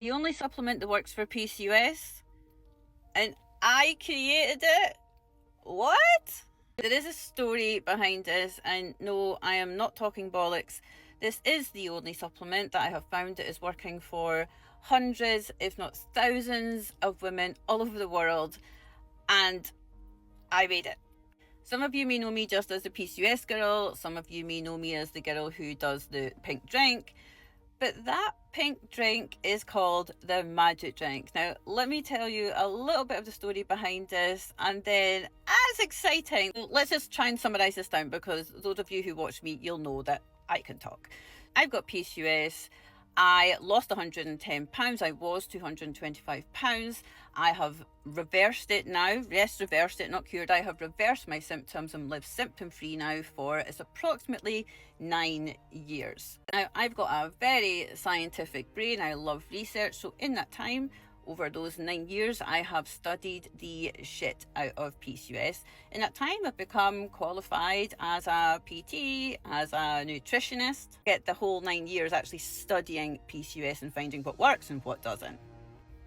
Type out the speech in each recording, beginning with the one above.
The only supplement that works for PCOS, and I created it? What? There is a story behind this, and no, I am not talking bollocks. This is the only supplement that I have found that is working for hundreds, if not thousands, of women all over the world, and I made it. Some of you may know me just as the PCOS girl, some of you may know me as the girl who does the pink drink, but that pink drink is called the magic drink. Now, let me tell you a little bit of the story behind this, and then, as exciting, let's just try and summarize this down, because those of you who watch me, you'll know that I can talk. I've got PCOS. I lost 110 pounds. I was 225 pounds. I have reversed it now. Yes, reversed it, not cured. I have reversed my symptoms and live symptom free now for it's approximately 9 years. Now, I've got a very scientific brain. I love research. So in that time, over those 9 years, I have studied the shit out of PCOS. In that time, I've become qualified as a PT, as a nutritionist. Get the whole 9 years actually studying PCOS and finding what works and what doesn't.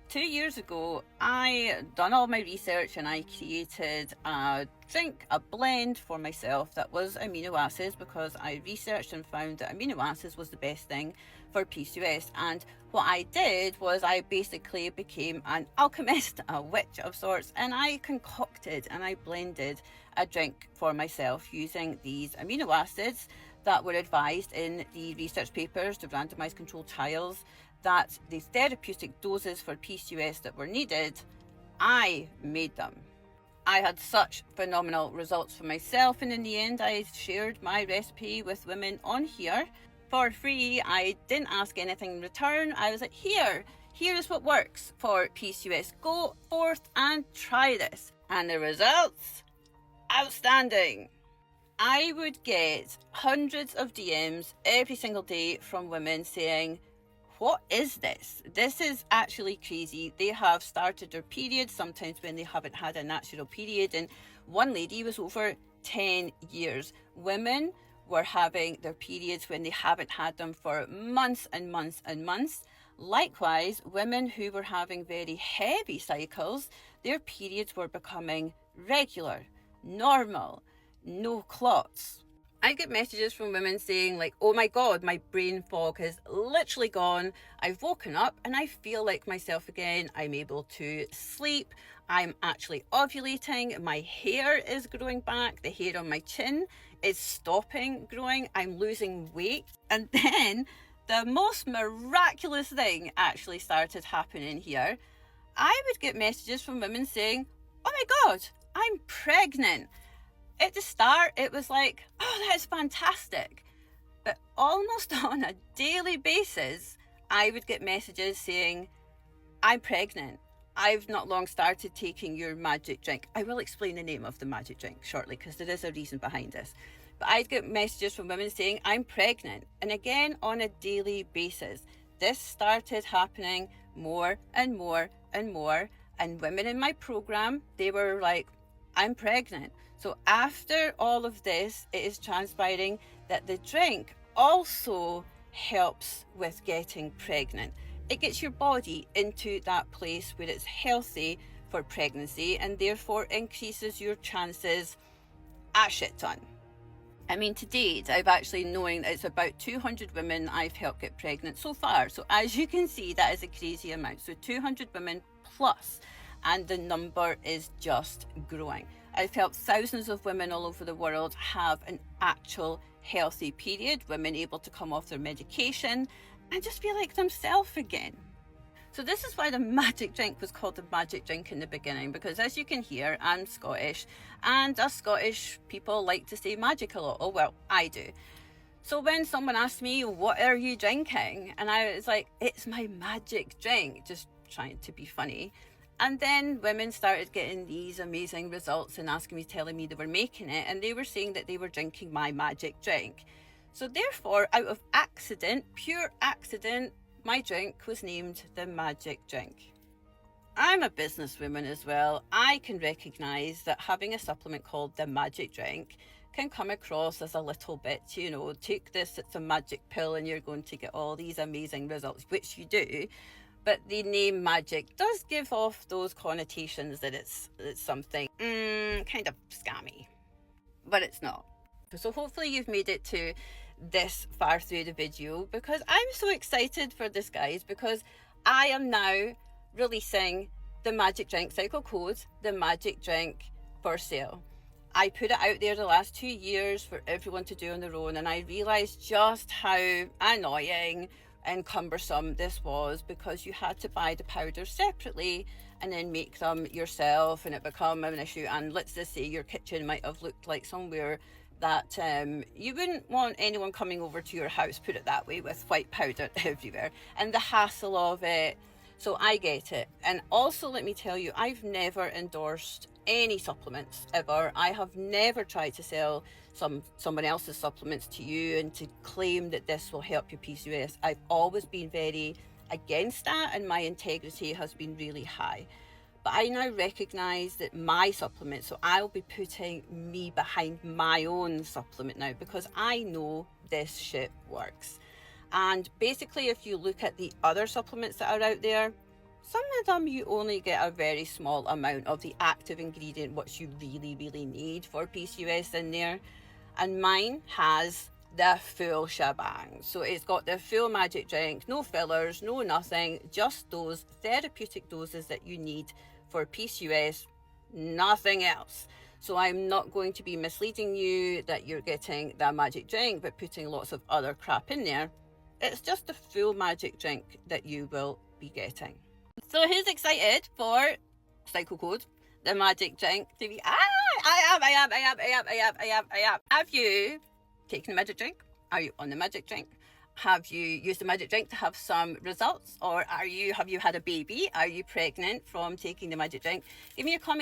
2 years ago, I done all my research and I created a drink, a blend for myself that was amino acids, because I researched and found that amino acids was the best thing for PCOS. And what I did was I basically became an alchemist, a witch of sorts, and I concocted and I blended a drink for myself using these amino acids that were advised in the research papers, the randomized controlled trials, that the therapeutic doses for PCOS that were needed, I made them. I had such phenomenal results for myself, and in the end I shared my recipe with women on here for free. I didn't ask anything in return. I was like, here is what works for PCOS. Go forth and try this. And the results? Outstanding. I would get hundreds of DMs every single day from women saying, what is this? This is actually crazy. They have started their period sometimes when they haven't had a natural period. And one lady was over 10 years. Women were having their periods when they haven't had them for months and months and months. Likewise, women who were having very heavy cycles, their periods were becoming regular, normal, no clots. I get messages from women saying like, oh my God, my brain fog has literally gone. I've woken up and I feel like myself again. I'm able to sleep. I'm actually ovulating. My hair is growing back. The hair on my chin is stopping growing. I'm losing weight. And then the most miraculous thing actually started happening here. I would get messages from women saying, oh my God, I'm pregnant. At the start, it was like, oh, that's fantastic. But almost on a daily basis, I would get messages saying, I'm pregnant. I've not long started taking your magic drink. I will explain the name of the magic drink shortly, because there is a reason behind this. But I'd get messages from women saying, I'm pregnant. And again, on a daily basis, this started happening more and more and more. And women in my program, they were like, I'm pregnant. So after all of this, it is transpiring that the drink also helps with getting pregnant. It gets your body into that place where it's healthy for pregnancy, and therefore increases your chances a shit ton. I mean, to date, I've actually knowing that it's about 200 women I've helped get pregnant so far. So as you can see, that is a crazy amount. So 200 women plus, and the number is just growing. I've helped thousands of women all over the world have an actual healthy period, women able to come off their medication and just feel like themselves again. So this is why the magic drink was called the magic drink in the beginning, because as you can hear, I'm Scottish, and us Scottish people like to say magic a lot. Oh, well, I do. So when someone asked me, what are you drinking? And I was like, it's my magic drink, just trying to be funny. And then women started getting these amazing results and asking me, telling me they were making it, and they were saying that they were drinking my magic drink. So therefore, out of accident, pure accident, my drink was named the magic drink. I'm a businesswoman as well. I can recognize that having a supplement called the magic drink can come across as a little bit, take this, it's a magic pill and you're going to get all these amazing results, which you do. but the name magic does give off those connotations that it's something kind of scammy, but it's not. So hopefully you've made it to this far through the video, because I'm so excited for this, guys, because I am now releasing the magic drink cycle code, the magic drink for sale. I put it out there the last 2 years for everyone to do on their own, and I realized just how annoying and cumbersome this was, because you had to buy the powders separately and then make them yourself, and it became an issue. And let's just say your kitchen might have looked like somewhere that you wouldn't want anyone coming over to your house, put it that way, with white powder everywhere, and the hassle of it. So I get it. And also, let me tell you, I've never endorsed any supplements ever. I have never tried to sell someone else's supplements to you and to claim that this will help your PCOS. I've always been very against that, and my integrity has been really high. But I now recognize that my supplement, so I'll be putting me behind my own supplement now, because I know this shit works. And basically, if you look at the other supplements that are out there, some of them you only get a very small amount of the active ingredient, what you really, really need for PCOS in there. And mine has the full shebang. So it's got the full magic drink, no fillers, no nothing, just those therapeutic doses that you need for PCOS, nothing else. So I'm not going to be misleading you that you're getting the magic drink but putting lots of other crap in there. It's just the full magic drink that you will be getting. So who's excited for cycle code, the magic drink to be? I am. Have you taken the magic drink? Are you on the magic drink? Have you used the magic drink to have some results? Or have you had a baby? Are you pregnant from taking the magic drink? Give me a comment